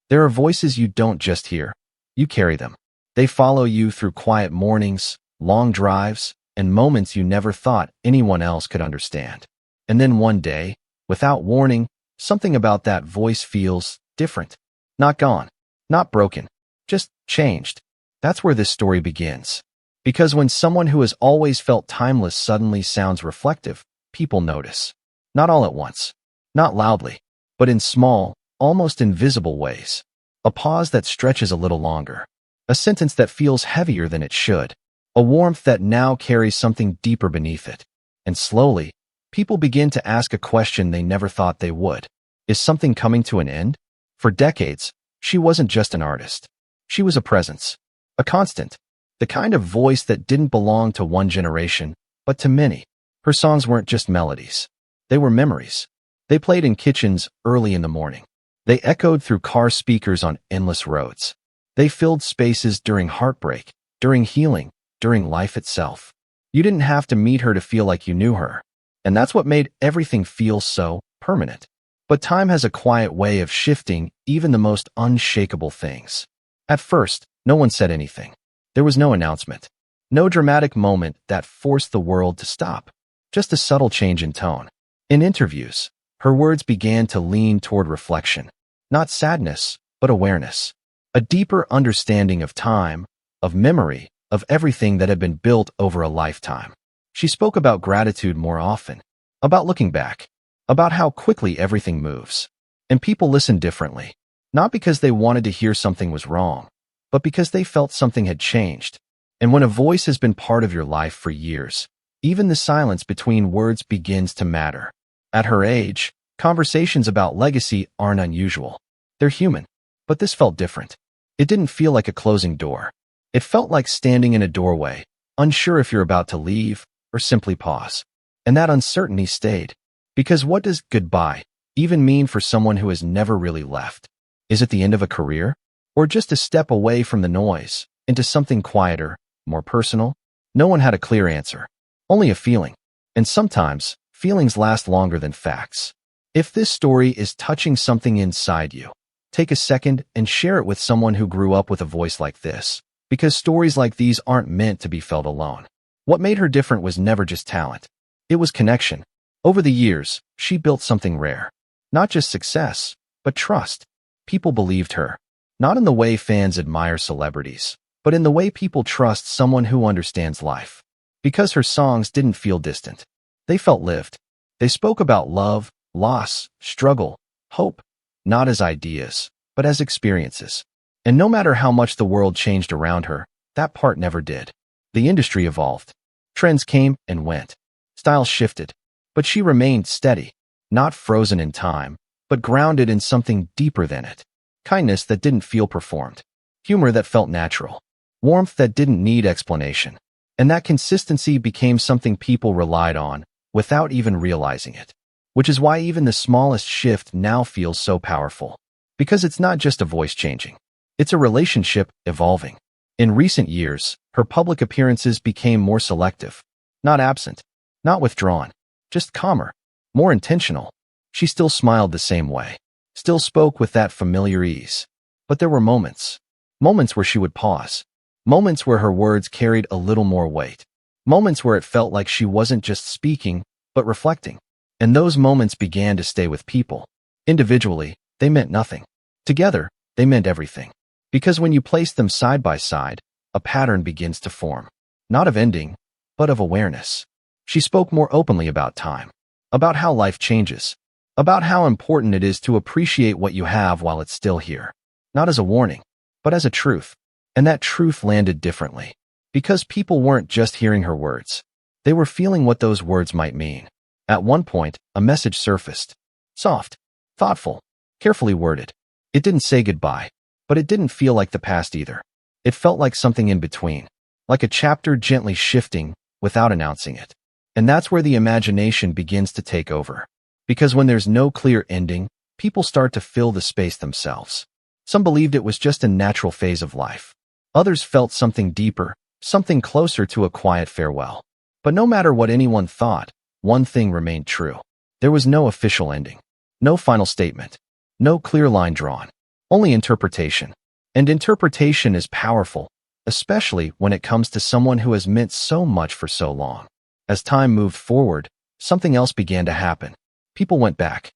There are voices you don't just hear, you carry them. They follow you through quiet mornings, long drives, and moments you never thought anyone else could understand. And then one day, without warning, something about that voice feels different. Not gone, not broken, just changed. That's where this story begins. Because when someone who has always felt timeless suddenly sounds reflective, people notice. Not all at once, not loudly, but in small, almost invisible ways. A pause that stretches a little longer. A sentence that feels heavier than it should. A warmth that now carries something deeper beneath it. And slowly, people begin to ask a question they never thought they would. Is something coming to an end? For decades, she wasn't just an artist. She was a presence. A constant. The kind of voice that didn't belong to one generation, but to many. Her songs weren't just melodies. They were memories. They played in kitchens early in the morning. They echoed through car speakers on endless roads. They filled spaces during heartbreak, during healing, during life itself. You didn't have to meet her to feel like you knew her. And that's what made everything feel so permanent. But time has a quiet way of shifting even the most unshakable things. At first, no one said anything. There was no announcement. No dramatic moment that forced the world to stop. Just a subtle change in tone. In interviews, her words began to lean toward reflection. Not sadness, but awareness. A deeper understanding of time, of memory, of everything that had been built over a lifetime. She spoke about gratitude more often, about looking back, about how quickly everything moves. And people listened differently, not because they wanted to hear something was wrong, but because they felt something had changed. And when a voice has been part of your life for years, even the silence between words begins to matter. At her age, conversations about legacy aren't unusual. They're human. But this felt different. It didn't feel like a closing door. It felt like standing in a doorway, unsure if you're about to leave or simply pause. And that uncertainty stayed. Because what does goodbye even mean for someone who has never really left? Is it the end of a career? Or just a step away from the noise, into something quieter, more personal? No one had a clear answer. Only a feeling. And sometimes, feelings last longer than facts. If this story is touching something inside you, take a second and share it with someone who grew up with a voice like this. Because stories like these aren't meant to be felt alone. What made her different was never just talent. It was connection. Over the years, she built something rare. Not just success, but trust. People believed her. Not in the way fans admire celebrities, but in the way people trust someone who understands life. Because her songs didn't feel distant. They felt lived. They spoke about love, loss, struggle, hope, not as ideas, but as experiences. And no matter how much the world changed around her, that part never did. The industry evolved. Trends came and went. Styles shifted. But she remained steady, not frozen in time, but grounded in something deeper than it. Kindness that didn't feel performed. Humor that felt natural. Warmth that didn't need explanation. And that consistency became something people relied on, without even realizing it. Which is why even the smallest shift now feels so powerful. Because it's not just a voice changing. It's a relationship evolving. In recent years, her public appearances became more selective. Not absent. Not withdrawn. Just calmer. More intentional. She still smiled the same way. Still spoke with that familiar ease. But there were moments. Moments where she would pause. Moments where her words carried a little more weight. Moments where it felt like she wasn't just speaking, but reflecting. And those moments began to stay with people. Individually, they meant nothing. Together, they meant everything. Because when you place them side by side, a pattern begins to form. Not of ending, but of awareness. She spoke more openly about time. About how life changes. About how important it is to appreciate what you have while it's still here. Not as a warning, but as a truth. And that truth landed differently. Because people weren't just hearing her words. They were feeling what those words might mean. At one point, a message surfaced. Soft, thoughtful, carefully worded. It didn't say goodbye, but it didn't feel like the past either. It felt like something in between. Like a chapter gently shifting without announcing it. And that's where the imagination begins to take over. Because when there's no clear ending, people start to fill the space themselves. Some believed it was just a natural phase of life. Others felt something deeper, something closer to a quiet farewell. But no matter what anyone thought, one thing remained true. There was no official ending. No final statement. No clear line drawn. only interpretation. And interpretation is powerful, especially when it comes to someone who has meant so much for so long. As time moved forward, something else began to happen. People went back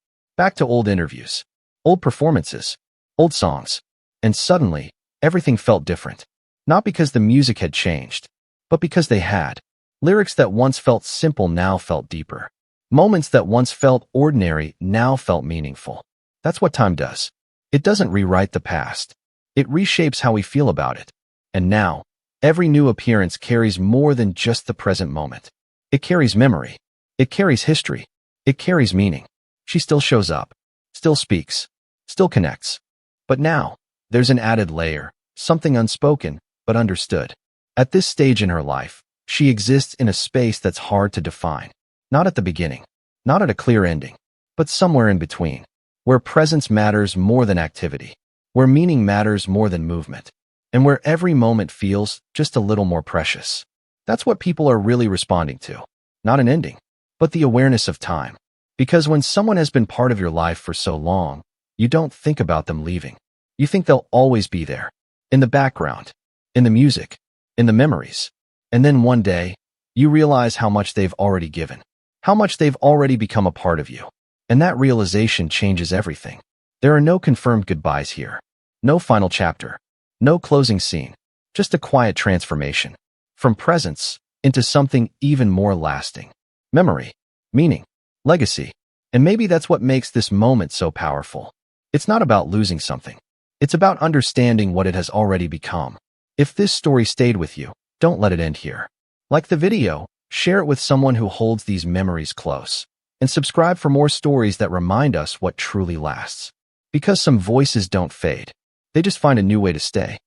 to old interviews, old performances, old songs, and suddenly, everything felt different. Not because the music had changed, but because they had. Lyrics that once felt simple now felt deeper. Moments that once felt ordinary now felt meaningful. That's what time does. It doesn't rewrite the past. It reshapes how we feel about it. And now, every new appearance carries more than just the present moment. It carries memory. It carries history. It carries meaning. She still shows up, still speaks, still connects. But now, there's an added layer, something unspoken, but understood. At this stage in her life, she exists in a space that's hard to define. Not at the beginning, not at a clear ending, but somewhere in between, where presence matters more than activity, where meaning matters more than movement, and where every moment feels just a little more precious. That's what people are really responding to. Not an ending, but the awareness of time. Because when someone has been part of your life for so long, you don't think about them leaving. You think they'll always be there, in the background, in the music, in the memories. And then one day, you realize how much they've already given, how much they've already become a part of you. And that realization changes everything. There are no confirmed goodbyes here. No final chapter. No closing scene. Just a quiet transformation. From presence into something even more lasting. Memory, meaning, legacy. And maybe that's what makes this moment so powerful. It's not about losing something. It's about understanding what it has already become. If this story stayed with you, don't let it end here. Like the video, share it with someone who holds these memories close. And subscribe for more stories that remind us what truly lasts. Because some voices don't fade. They just find a new way to stay.